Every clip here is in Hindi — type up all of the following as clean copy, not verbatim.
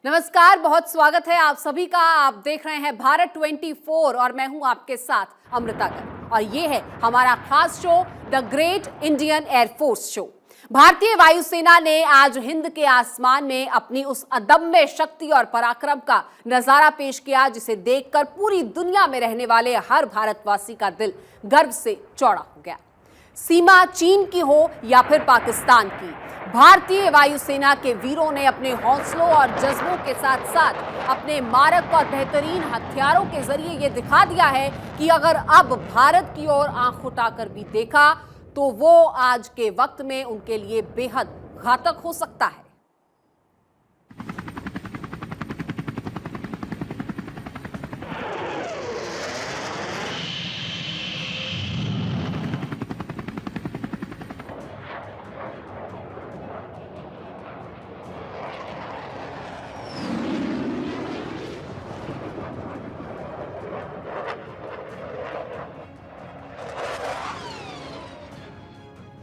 नमस्कार, बहुत स्वागत है आप सभी का। आप देख रहे हैं भारत 24 और मैं हूं आपके साथ अमृता गर्ग और ये है हमारा खास show the great Indian air force show. भारतीय वायुसेना ने आज हिंद के आसमान में अपनी उस अदम्य शक्ति और पराक्रम का नजारा पेश किया जिसे देखकर पूरी दुनिया में रहने वाले हर भारतवासी का दिल गर्व से चौड़ा हो गया। सीमा चीन की हो या फिर पाकिस्तान की, भारतीय वायुसेना के वीरों ने अपने हौसलों और जज्बों के साथ साथ अपने मारक और बेहतरीन हथियारों के जरिए यह दिखा दिया है कि अगर अब भारत की ओर आंख उठाकर भी देखा तो वो आज के वक्त में उनके लिए बेहद घातक हो सकता है।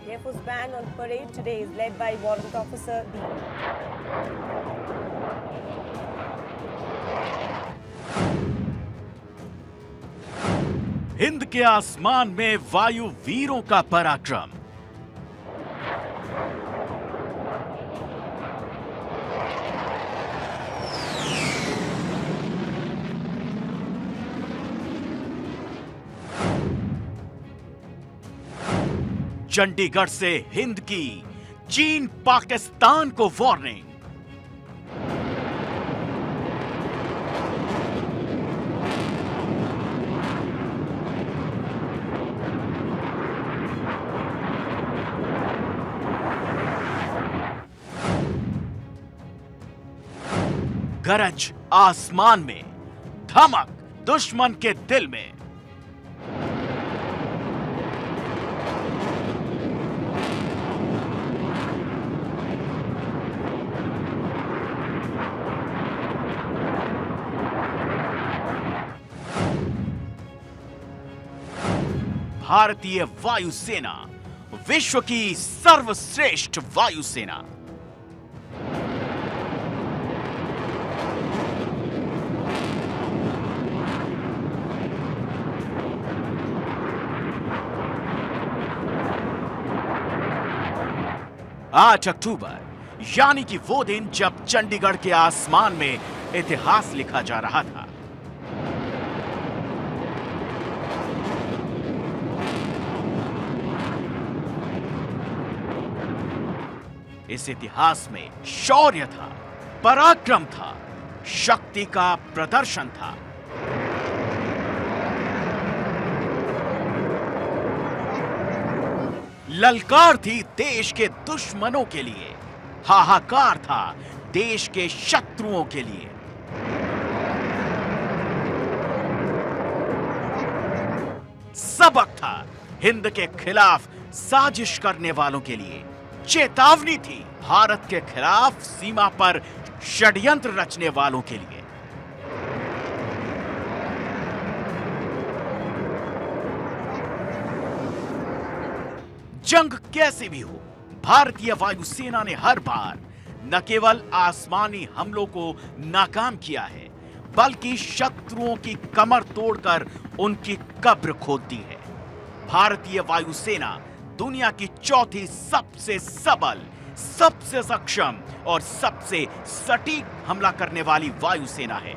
Air Force Band on parade today is led by Warrant Officer Hind के आसमान में वायु वीरों का पराक्रम। चंडीगढ़ से हिंद की चीन पाकिस्तान को वार्निंग। गरज आसमान में, धमक दुश्मन के दिल में। भारतीय वायुसेना विश्व की सर्वश्रेष्ठ वायुसेना। आठ अक्टूबर यानी कि वो दिन जब चंडीगढ़ के आसमान में इतिहास लिखा जा रहा था। इस इतिहास में शौर्य था, पराक्रम था, शक्ति का प्रदर्शन था। ललकार थी देश के दुश्मनों के लिए, हाहाकार था देश के शत्रुओं के लिए। सबक था हिंद के खिलाफ साजिश करने वालों के लिए। चेतावनी थी भारत के खिलाफ सीमा पर षड्यंत्र रचने वालों के लिए। जंग कैसी भी हो, भारतीय वायुसेना ने हर बार न केवल आसमानी हमलों को नाकाम किया है बल्कि शत्रुओं की कमर तोड़कर उनकी कब्र खोद दी है। भारतीय वायुसेना दुनिया की चौथी सबसे सबल, सबसे सक्षम और सबसे सटीक हमला करने वाली वायुसेना है।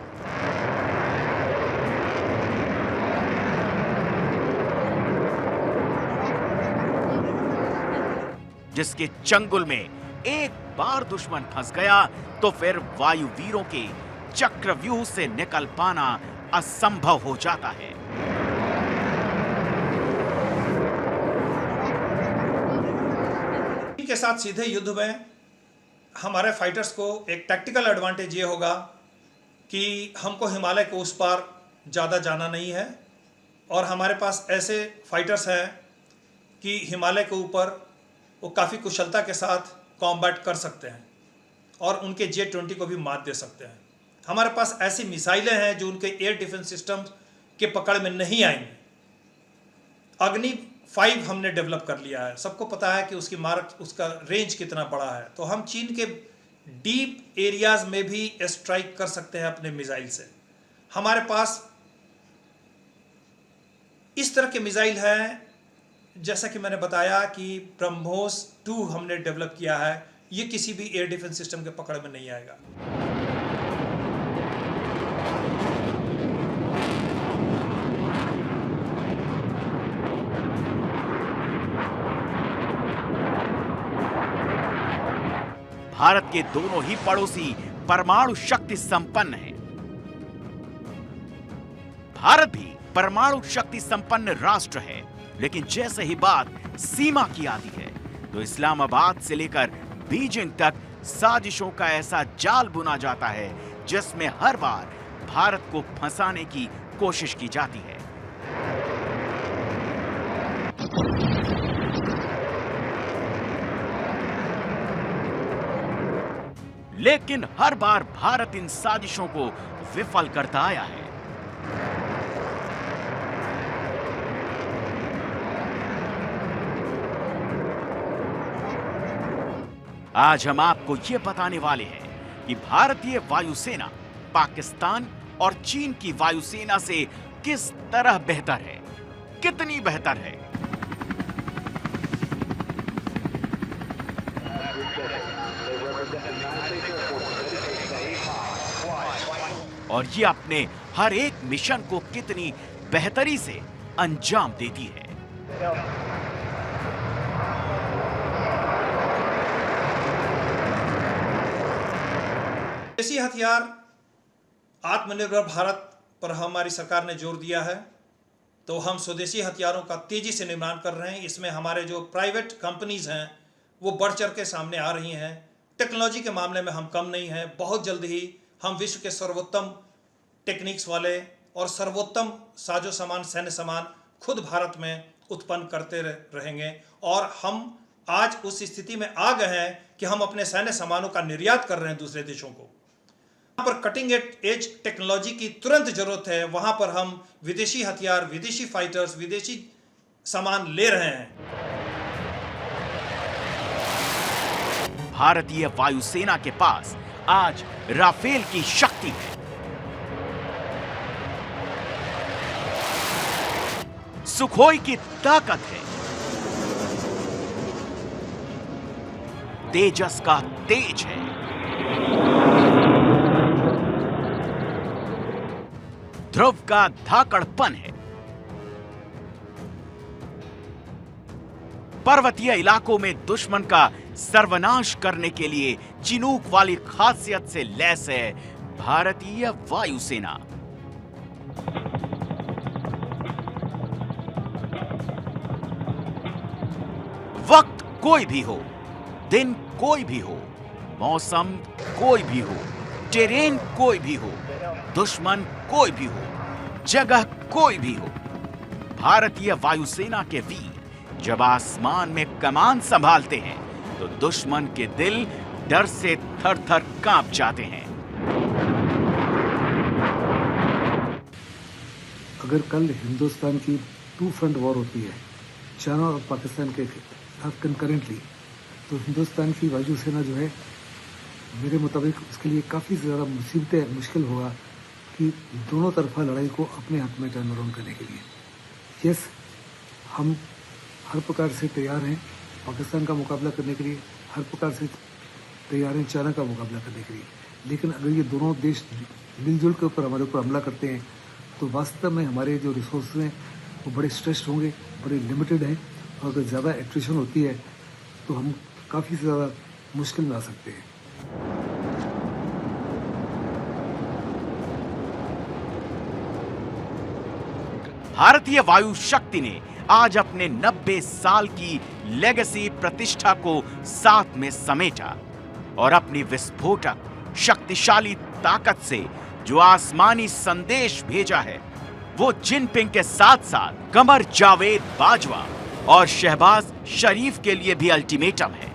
जिसके चंगुल में एक बार दुश्मन फंस गया तो फिर वायुवीरों के चक्रव्यूह से निकल पाना असंभव हो जाता है। के साथ सीधे युद्ध में हमारे फाइटर्स को एक टैक्टिकल एडवांटेज ये होगा कि हमको हिमालय के उस पार ज़्यादा जाना नहीं है और हमारे पास ऐसे फाइटर्स हैं कि हिमालय के ऊपर वो काफ़ी कुशलता के साथ कॉम्बैट कर सकते हैं और उनके J-20 को भी मात दे सकते हैं। हमारे पास ऐसी मिसाइलें हैं जो उनके एयर डिफेंस सिस्टम के पकड़ में नहीं आएंगी। अग्नि 5 हमने डेवलप कर लिया है, सबको पता है कि उसकी मारक उसका रेंज कितना बड़ा है। तो हम चीन के डीप एरियाज में भी स्ट्राइक कर सकते हैं अपने मिसाइल से। हमारे पास इस तरह के मिसाइल हैं, जैसा कि मैंने बताया कि ब्रह्मोस 2 हमने डेवलप किया है, ये किसी भी एयर डिफेंस सिस्टम के पकड़ में नहीं आएगा। भारत के दोनों ही पड़ोसी परमाणु शक्ति संपन्न हैं। भारत भी परमाणु शक्ति संपन्न राष्ट्र है, लेकिन जैसे ही बात सीमा की आती है तो इस्लामाबाद से लेकर बीजिंग तक साजिशों का ऐसा जाल बुना जाता है जिसमें हर बार भारत को फंसाने की कोशिश की जाती है। लेकिन हर बार भारत इन साजिशों को विफल करता आया है। आज हम आपको यह बताने वाले हैं कि भारतीय वायुसेना पाकिस्तान और चीन की वायुसेना से किस तरह बेहतर है, कितनी बेहतर है। और ये अपने हर एक मिशन को कितनी बेहतरी से अंजाम देती है। देसी हथियार, आत्मनिर्भर भारत पर हमारी सरकार ने जोर दिया है, तो हम स्वदेशी हथियारों का तेजी से निर्माण कर रहे हैं। इसमें हमारे जो प्राइवेट कंपनीज हैं वो बढ़ चढ़ के सामने आ रही हैं। टेक्नोलॉजी के मामले में हम कम नहीं हैं। बहुत जल्द ही हम विश्व के सर्वोत्तम टेक्निक्स वाले और सर्वोत्तम साजो सामान, सैन्य सामान खुद भारत में उत्पन्न करते रहेंगे। और हम आज उस स्थिति में आ गए हैं कि हम अपने सैन्य सामानों का निर्यात कर रहे हैं दूसरे देशों को। वहाँ पर कटिंग एज टेक्नोलॉजी की तुरंत जरूरत है। वहाँ पर हम विदेशी हथियार, विदेशी फाइटर्स, विदेशी सामान ले रहे हैं। भारतीय वायुसेना के पास आज राफेल की शक्ति है। सुखोई की ताकत है। तेजस का तेज है। ध्रुव का धाकड़पन है। पर्वतीय इलाकों में दुश्मन का सर्वनाश करने के लिए चिनूक वाली खासियत से लैस है भारतीय वायुसेना। वक्त कोई भी हो, दिन कोई भी हो, मौसम कोई भी हो, टेरेन कोई भी हो, दुश्मन कोई भी हो, जगह कोई भी हो, भारतीय वायुसेना के वीर जब आसमान में कमान संभालते हैं तो दुश्मन के दिल डर से थर-थर कांप जाते हैं। अगर कल हिंदुस्तान की 2 फ्रंट वॉर होती है, चाइना और पाकिस्तान के साथ कंकरेंटली, तो हिंदुस्तान की वायुसेना जो है, मेरे मुताबिक उसके लिए काफ़ी ज़्यादा मुश्किल होगा कि दोनों तरफा लड़ाई को अपने हाथ में टर्न अराउंड करने के लिए। यस, हम हर प्रकार से तैयार हैं पाकिस्तान का मुकाबला करने के लिए, हर प्रकार से तैयार हैं चाइना का मुकाबला करने के लिए। लेकिन अगर ये दोनों देश मिलजुल के ऊपर हमारे ऊपर हमला करते हैं तो वास्तव में हमारे जो रिसोर्स हैं वो बड़े स्ट्रेस्ड होंगे, बड़े लिमिटेड हैं, और अगर ज़्यादा एट्रिशन होती है तो हम काफ़ी ज़्यादा मुश्किल में आ सकते हैं। भारतीय वायु शक्ति ने आज अपने 90 साल की लेगेसी प्रतिष्ठा को साथ में समेटा और अपनी विस्फोटक शक्तिशाली ताकत से जो आसमानी संदेश भेजा है वो जिनपिंग के साथ साथ कमर जावेद बाजवा और शहबाज शरीफ के लिए भी अल्टीमेटम है।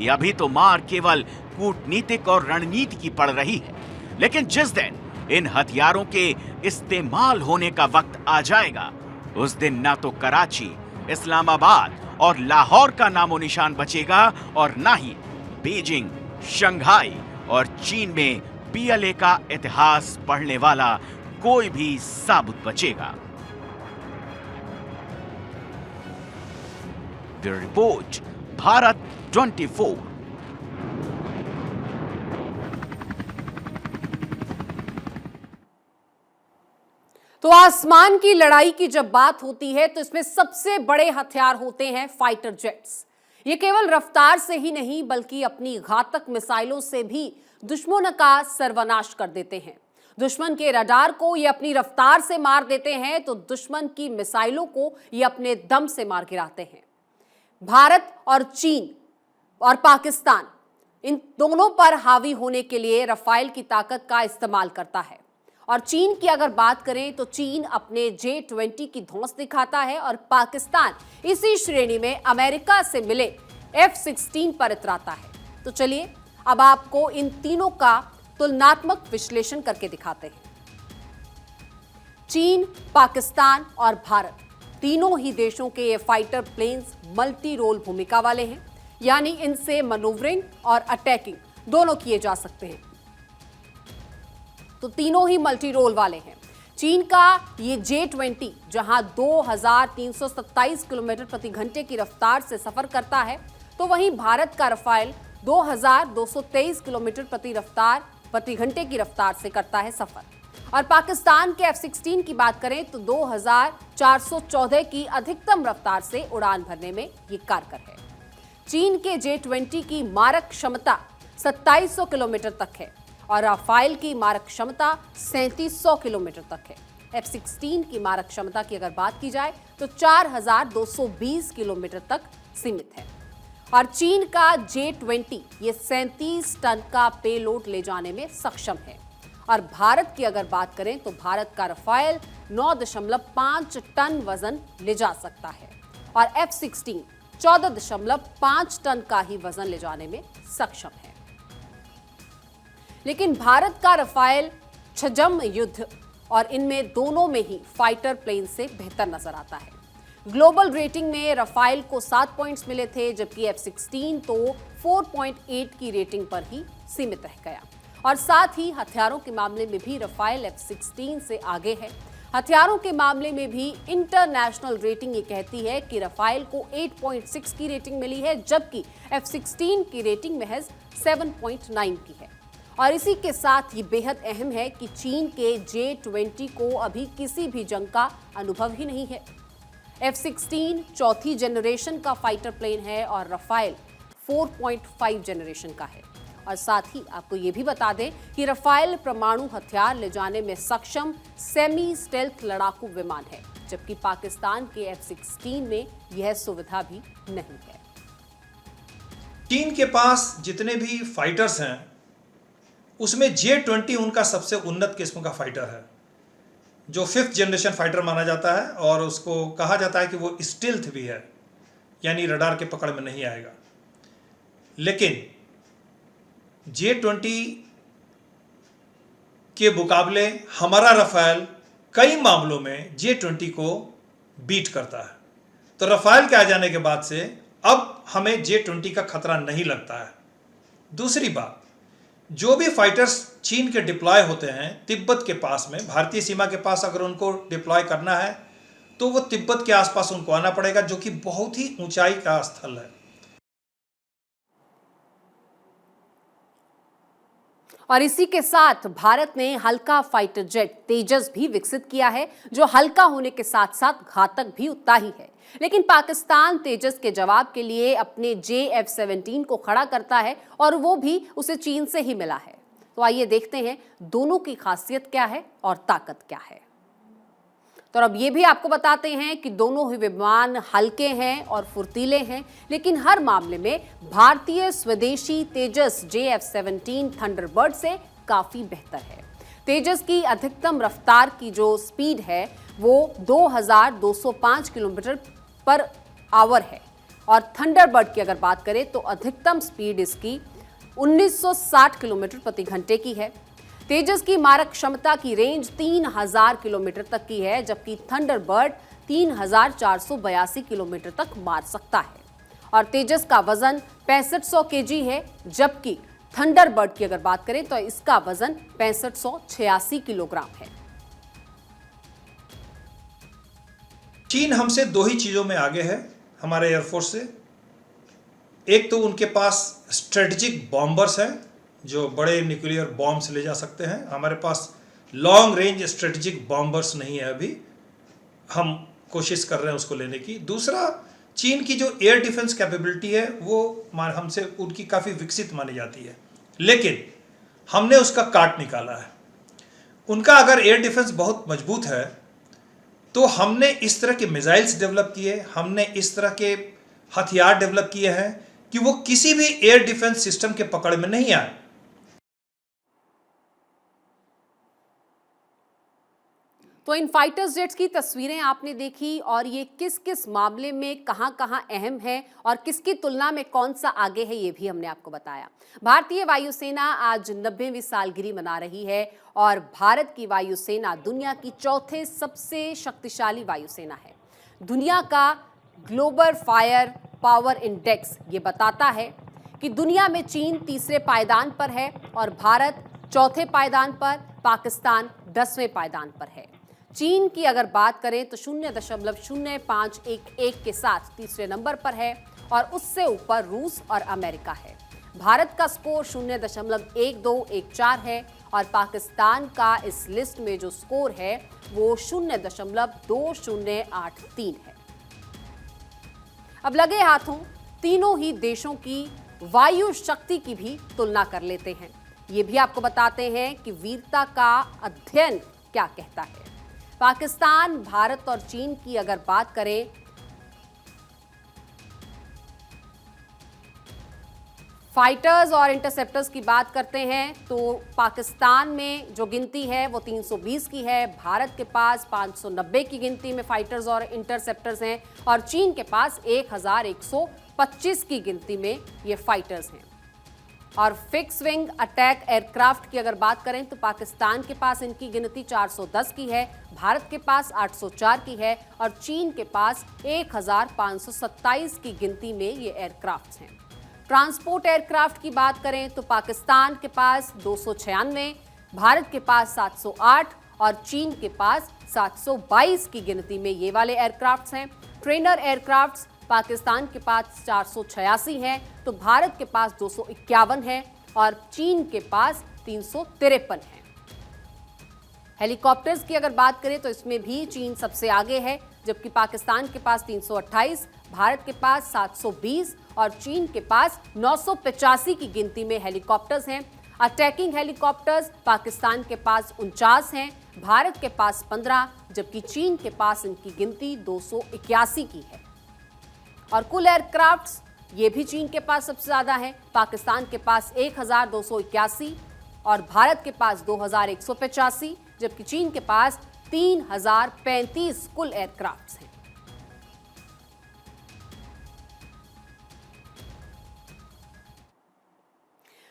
कि अभी तो मार केवल कूटनीतिक और रणनीति की पड़ रही है, लेकिन जिस दिन इन हथियारों के इस्तेमाल होने का वक्त आ जाएगा, उस दिन ना तो कराची, इस्लामाबाद और लाहौर का नामो निशान बचेगा और ना ही बीजिंग, शंघाई और चीन में पीएलए का इतिहास पढ़ने वाला कोई भी साबुत बचेगा। Bureau report, Bharat 24। तो आसमान की लड़ाई की जब बात होती है तो इसमें सबसे बड़े हथियार होते हैं फाइटर जेट्स। ये केवल रफ्तार से ही नहीं बल्कि अपनी घातक मिसाइलों से भी दुश्मनों का सर्वनाश कर देते हैं। दुश्मन के रडार को ये अपनी रफ्तार से मार देते हैं तो दुश्मन की मिसाइलों को ये अपने दम से मार गिराते हैं। भारत और चीन और पाकिस्तान इन दोनों पर हावी होने के लिए रफाल की ताकत का इस्तेमाल करता है। और चीन की अगर बात करें तो चीन अपने J-20 की धौंस दिखाता है और पाकिस्तान इसी श्रेणी में अमेरिका से मिले F-16 पर इतराता है। तो चलिए अब आपको इन तीनों का तुलनात्मक विश्लेषण करके दिखाते हैं। चीन, पाकिस्तान और भारत तीनों ही देशों के ये फाइटर प्लेन्स मल्टी रोल भूमिका वाले हैं, यानी इनसे मैन्यूवरिंग और अटैकिंग दोनों किए जा सकते हैं। तो तीनों ही मल्टी रोल वाले हैं। चीन का ये J-20 जहां 2327 किलोमीटर प्रति घंटे की रफ्तार से सफर करता है, तो वहीं भारत का रफाल 2223 किलोमीटर प्रति घंटे की रफ्तार से करता है सफर। और पाकिस्तान के F-16 की बात करें तो 2414 की अधिकतम रफ्तार से उड़ान भरने में ये कारगर है। चीन के J-20 की मारक क्षमता 2700 किलोमीटर तक है और राफाल की मारक क्षमता 3700 किलोमीटर तक है। F-16 की मारक क्षमता की अगर बात की जाए तो 4220 किलोमीटर तक सीमित है। और चीन का J-20 ये 37 टन का पेलोड ले जाने में सक्षम है। और भारत की अगर बात करें तो भारत का रफाल 9.5 टन वजन ले जा सकता है और F-16 14.5 टन का ही वजन ले जाने में सक्षम है। लेकिन भारत का रफाल छजम युद्ध और इनमें दोनों में ही फाइटर प्लेन से बेहतर नजर आता है। ग्लोबल रेटिंग में रफाल को 7 पॉइंट्स मिले थे, जबकि F-16 तो 4.8 की रेटिंग पर ही सीमित रह गया। और साथ ही हथियारों के मामले में भी रफाल F-16 से आगे है। हथियारों के मामले में भी इंटरनेशनल रेटिंग ये कहती है कि रफाल को 8.6 की रेटिंग मिली है, जबकि F-16 की रेटिंग महज 7.9 की है। और इसी के साथ ये बेहद अहम है कि चीन के J-20 को अभी किसी भी जंग का अनुभव ही नहीं है। F-16 चौथी जनरेशन का फाइटर प्लेन है और रफाल 4.5 जनरेशन का है। और साथ ही आपको ये भी बता दें कि रफाल परमाणु हथियार ले जाने में सक्षम सेमी स्टेल्थ लड़ाकू विमान है, जबकि पाकिस्तान के F-16 में यह सुविधा भी नहीं है। चीन के पास जितने भी फाइटर्स हैं उसमें J-20 उनका सबसे उन्नत किस्म का फाइटर है, जो 5th जनरेशन फाइटर माना जाता है और उसको कहा जाता है कि वो स्टील्थ भी है, यानी रडार के पकड़ में नहीं आएगा। लेकिन J-20 के मुकाबले हमारा रफाल कई मामलों में J-20 को बीट करता है। तो रफाल के आ जाने के बाद से अब हमें J-20 का खतरा नहीं लगता है। दूसरी बात, जो भी फाइटर्स चीन के डिप्लॉय होते हैं तिब्बत के पास में, भारतीय सीमा के पास अगर उनको डिप्लॉय करना है तो वो तिब्बत के आसपास उनको आना पड़ेगा, जो कि बहुत ही ऊंचाई का स्थल है। और इसी के साथ भारत ने हल्का फाइटर जेट तेजस भी विकसित किया है, जो हल्का होने के साथ साथ घातक भी उतना ही है। लेकिन पाकिस्तान तेजस के जवाब के लिए अपने JF-17 को खड़ा करता है और वो भी उसे चीन से ही मिला है। तो आइए देखते हैं दोनों की खासियत क्या है और ताकत क्या है। तो अब ये भी आपको बताते हैं कि दोनों ही विमान हल्के हैं और फुर्तीले हैं, लेकिन हर मामले में भारतीय स्वदेशी तेजस JF-17 थंडरबर्ड से काफी बेहतर है। तेजस की अधिकतम रफ्तार की जो स्पीड है वो 2205 किलोमीटर पर आवर है और थंडरबर्ड की अगर बात करें तो अधिकतम स्पीड इसकी 1960 किलोमीटर प्रति घंटे की है। तेजस की मारक क्षमता की रेंज 3000 किलोमीटर तक की है, जबकि थंडरबर्ड 3482 किलोमीटर तक मार सकता है। और तेजस का वजन 6500 केजी है, जबकि थंडरबर्ड की अगर बात करें तो इसका वजन 6586 किलोग्राम है। चीन हमसे दो ही चीज़ों में आगे है हमारे एयरफोर्स से। एक तो उनके पास स्ट्रेटजिक बॉम्बर्स हैं जो बड़े न्यूक्लियर बॉम्ब्स ले जा सकते हैं। हमारे पास लॉन्ग रेंज स्ट्रेटजिक बॉम्बर्स नहीं है, अभी हम कोशिश कर रहे हैं उसको लेने की। दूसरा, चीन की जो एयर डिफेंस कैपेबिलिटी है वो हमसे उनकी काफ़ी विकसित मानी जाती है, लेकिन हमने उसका काट निकाला है। उनका अगर एयर डिफेंस बहुत मजबूत है तो हमने इस तरह के मिसाइल्स डेवलप किए, हमने इस तरह के हथियार डेवलप किए हैं कि वो किसी भी एयर डिफेंस सिस्टम के पकड़ में नहीं आए। तो इन फाइटर्स जेट्स की तस्वीरें आपने देखी और ये किस किस मामले में कहां-कहां अहम है और किसकी तुलना में कौन सा आगे है, ये भी हमने आपको बताया। भारतीय वायुसेना आज 90वीं सालगिरह मना रही है और भारत की वायुसेना दुनिया की चौथे सबसे शक्तिशाली वायुसेना है। दुनिया का ग्लोबल फायर पावर इंडेक्स ये बताता है कि दुनिया में चीन तीसरे पायदान पर है और भारत चौथे पायदान पर, पाकिस्तान 10वें पायदान पर है। चीन की अगर बात करें तो 0.0511 के साथ तीसरे नंबर पर है और उससे ऊपर रूस और अमेरिका है। भारत का स्कोर 0.1214 है और पाकिस्तान का इस लिस्ट में जो स्कोर है वो 0.2083 है। अब लगे हाथों तीनों ही देशों की वायु शक्ति की भी तुलना कर लेते हैं। ये भी आपको बताते हैं कि वीरता का अध्ययन क्या कहता है। पाकिस्तान, भारत और चीन की अगर बात करें फाइटर्स और इंटरसेप्टर्स की बात करते हैं तो पाकिस्तान में जो गिनती है वो 320 की है, भारत के पास 590 की गिनती में फाइटर्स और इंटरसेप्टर्स हैं और चीन के पास 1125 की गिनती में ये फाइटर्स हैं। और फिक्स विंग अटैक एयरक्राफ्ट की अगर बात करें तो पाकिस्तान के पास इनकी गिनती 410 की है, भारत के पास 804 की है और चीन के पास 1527 की गिनती में ये एयरक्राफ्ट हैं। ट्रांसपोर्ट एयरक्राफ्ट की बात करें तो पाकिस्तान के पास 296, भारत के पास 708 और चीन के पास 722 की गिनती में ये वाले एयरक्राफ्ट्स हैं। ट्रेनर एयरक्राफ्ट्स पाकिस्तान के पास 486 हैं तो भारत के पास 251 है और चीन के पास 353 है। हेलीकॉप्टर्स की अगर बात करें तो इसमें भी चीन सबसे आगे है, जबकि पाकिस्तान के पास 328, भारत के पास 720 और चीन के पास 985 की गिनती में हेलीकॉप्टर्स हैं। अटैकिंग हेलीकॉप्टर्स पाकिस्तान के पास 49 हैं, भारत के पास 15, जबकि चीन के पास इनकी गिनती 281 की है। और कुल एयरक्राफ्ट्स ये भी चीन के पास सबसे ज़्यादा है, पाकिस्तान के पास 1281 और भारत के पास 2185, जबकि चीन के पास 3035 कुल एयरक्राफ्ट्स हैं।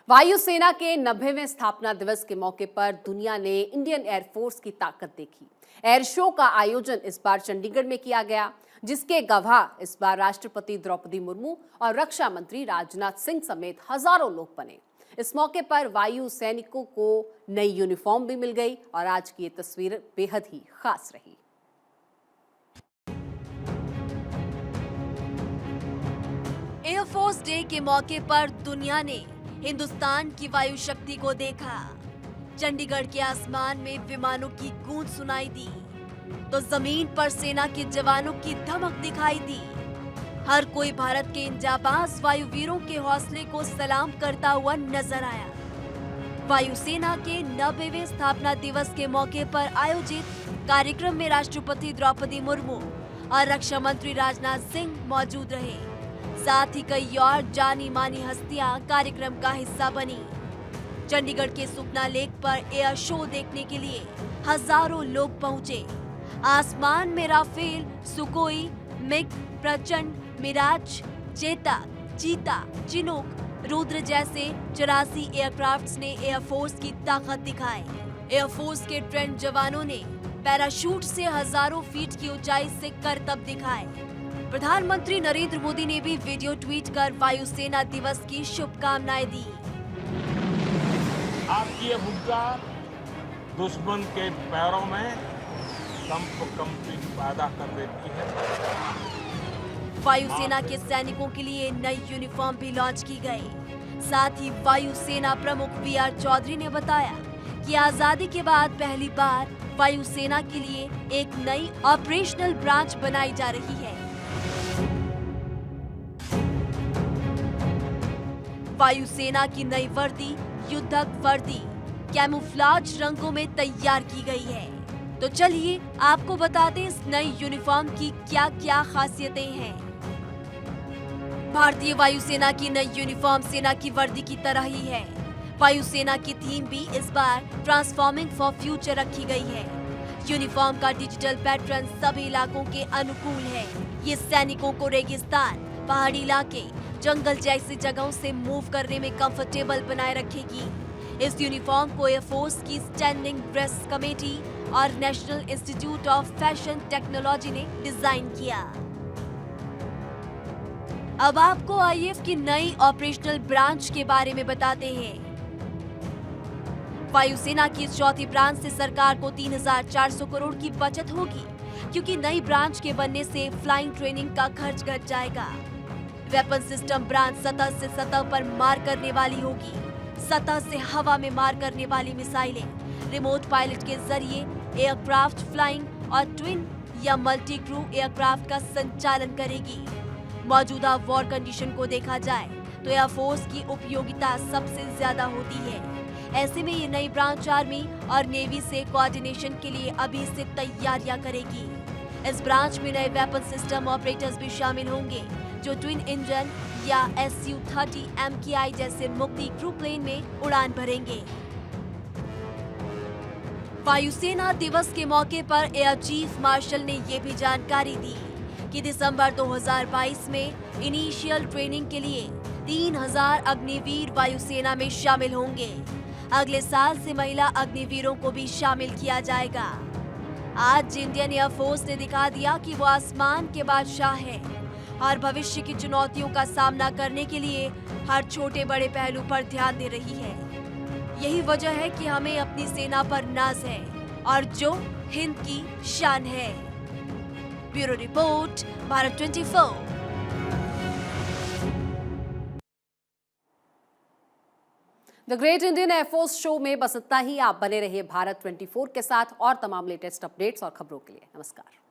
वायुसेना के 90वें स्थापना दिवस के मौके पर दुनिया ने इंडियन एयरफोर्स की ताकत देखी। एयर शो का आयोजन इस बार चंडीगढ़ में किया गया, जिसके गवाह इस बार राष्ट्रपति द्रौपदी मुर्मू और रक्षा मंत्री राजनाथ सिंह समेत हजारों लोग बने। इस मौके पर वायु सैनिकों को नई यूनिफॉर्म भी मिल गई और आज की ये तस्वीर बेहद ही खास रही। एयरफोर्स डे के मौके पर दुनिया ने हिंदुस्तान की वायु शक्ति को देखा। चंडीगढ़ के आसमान में विमानों की गूंज सुनाई दी तो जमीन पर सेना के जवानों की धमक दिखाई दी। हर कोई भारत के इन जाबाज वायुवीरों के हौसले को सलाम करता हुआ नजर आया। वायुसेना के 90वें स्थापना दिवस के मौके पर आयोजित कार्यक्रम में राष्ट्रपति द्रौपदी मुर्मू और रक्षा मंत्री राजनाथ सिंह मौजूद रहे। साथ ही कई और जानी मानी हस्तियां कार्यक्रम का हिस्सा बनी। चंडीगढ़ के सुखना लेक पर एयर शो देखने के लिए हजारों लोग पहुंचे। आसमान में राफेल, सुकोई, मिग, प्रचंड, मिराज, चेतक, चीता, चिनूक, रुद्र जैसे 84 एयरक्राफ्ट्स ने एयरफोर्स की ताकत दिखाई। एयरफोर्स के ट्रेंड जवानों ने पैराशूट से हजारों फीट की ऊंचाई से करतब दिखाए। प्रधानमंत्री नरेंद्र मोदी ने भी वीडियो ट्वीट कर वायुसेना दिवस की शुभकामनाएं दी। आपकी ये हुंकार दुश्मन के पैरों में कंपी पैदा कर देती है। वायुसेना के सैनिकों के लिए नई यूनिफॉर्म भी लॉन्च की गई। साथ ही वायुसेना प्रमुख VR चौधरी ने बताया कि आजादी के बाद पहली बार वायुसेना के लिए एक नई ऑपरेशनल ब्रांच बनाई जा रही है। वायुसेना की नई वर्दी युद्धक वर्दी कैमोफ्लेज रंगों में तैयार की गई है। तो चलिए आपको बता दें इस नई यूनिफॉर्म की क्या-क्या खासियतें हैं। भारतीय वायुसेना की नई यूनिफॉर्म सेना की वर्दी की तरह ही है। वायुसेना की थीम भी इस बार ट्रांसफॉर्मिंग फॉर फ्यूचर रखी गई है। यूनिफॉर्म का डिजिटल पैटर्न सभी इलाकों के अनुकूल है। ये सैनिकों को रेगिस्तान, पहाड़ी इलाके, जंगल जैसी जगहों से मूव करने में कंफर्टेबल बनाए रखेगी। इस यूनिफॉर्म को एयरफोर्स की स्टैंडिंग ड्रेस कमेटी और national institute of fashion technology ने डिजाइन किया। अब आपको IAF की नई ऑपरेशनल ब्रांच के बारे में बताते हैं। वायुसेना की इस चौथी ब्रांच से सरकार को 3,400 करोड़ की बचत होगी, क्योंकि नई ब्रांच के बनने से फ्लाइंग ट्रेनिंग का खर्च घट जाएगा। वेपन सिस्टम ब्रांच सतह से सतह पर मार करने वाली होगी। सतह से हवा में मार करने वाली मिसाइलें रिमोट पायलट के जरिए एयरक्राफ्ट फ्लाइंग और ट्विन या मल्टी क्रू एयरक्राफ्ट का संचालन करेगी। मौजूदा वॉर कंडीशन को देखा जाए तो एयरफोर्स की उपयोगिता सबसे ज्यादा होती है। ऐसे में ये नई ब्रांच आर्मी और नेवी से कोऑर्डिनेशन के लिए अभी से तैयारियां करेगी। इस ब्रांच में नए वेपन सिस्टम ऑपरेटर्स भी शामिल होंगे, जो ट्विन इंजन या Su-30 MKI जैसे मुक्ति क्रू प्लेन में उड़ान भरेंगे। वायुसेना दिवस के मौके पर एयर चीफ मार्शल ने ये भी जानकारी दी कि दिसंबर 2022 में इनिशियल ट्रेनिंग के लिए 3,000 अग्निवीर वायुसेना में शामिल होंगे। अगले साल से महिला अग्निवीरों को भी शामिल किया जाएगा। आज इंडियन एयरफोर्स ने दिखा दिया कि वो आसमान के बादशाह है और भविष्य की चुनौतियों का सामना करने के लिए हर छोटे बड़े पहलू पर ध्यान दे रही है। यही वजह है कि हमें अपनी सेना पर नाज है और जो हिंद की शान है। Bureau report, Bharat 24। The great Indian air force show में बस इतना ही। आप बने रहिए भारत 24 के साथ और तमाम लेटेस्ट अपडेट्स और खबरों के लिए। नमस्कार।